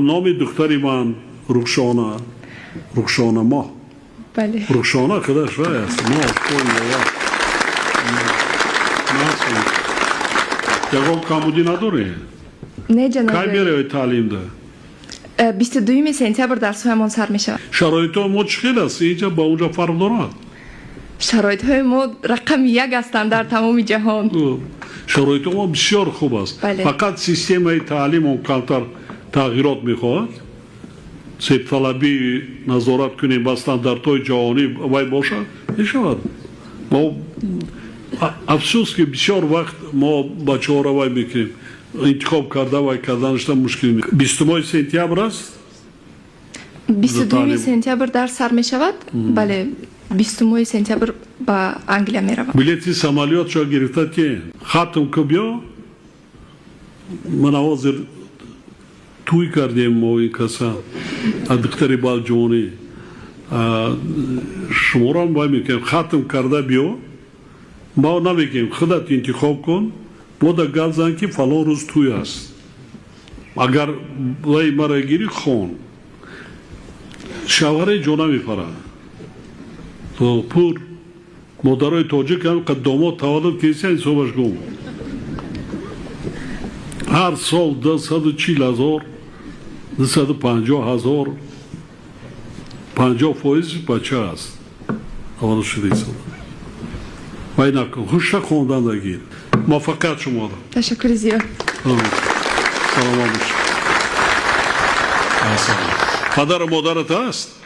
نام دختری من رخشانه ما بله. رخشانه کدش وای است ما کوی یکم کامودی نداره نه جناب کی ولی میره تعلیم ده 22 سپتامبر درس‌هایمان سر می‌شود. شرایط ما چقدر است اینجا با اونجا فرق دارد شرایط‌های ما رقم یک هستند در تمام جهان. شرایط ما بسیار خوب است بله. فقط سیستم تعلیم اون کمتر تغییرات میخواهد سب طلبی نظارت کنیم به استانداردهای جهانی وای باشد میشود ما افسوس که بسیار وقت ما بچه ها را وای میکنیم انتخاب کرده وای کردنش مشکل می 20 سپتامبر است 22 سپتامبر درس سر می‌شود. بله 20 سپتامبر با انگلیا می‌روم. بلیتی سمالیات شو گرفته که خاتم که بیا من حاضر توی کردیم ما این کسا دکتری بالجونی شما را هم باید میکنیم ختم کرده بیا ما نمیگیم خودت انتخاب کن ما در گل زن که فلان روز توی است اگر وی مرا گیری خون شوهر جونا میپره تو پور مادرای تاجیک هم قدامات تولد کسی این صحبش گم هر سال 240,000 250,000 50% بچه است اول شده سال وای نکن خوشتا خوندن دگیر موفقیت شما دا تشکر زیاد. سلام آموش پدر و مادرت هست؟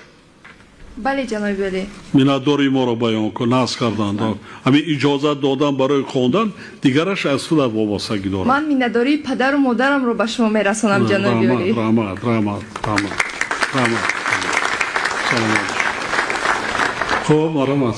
بله جناب ولی میناداری ما را بیان کن ناز کردن همین اجازت دادن برای خوندن دیگرش از خود وابستگی دارد من مینداری پدر و مادرم رو به شما میرسانم جناب ولی رحمت سلام آموش خوب مرحمت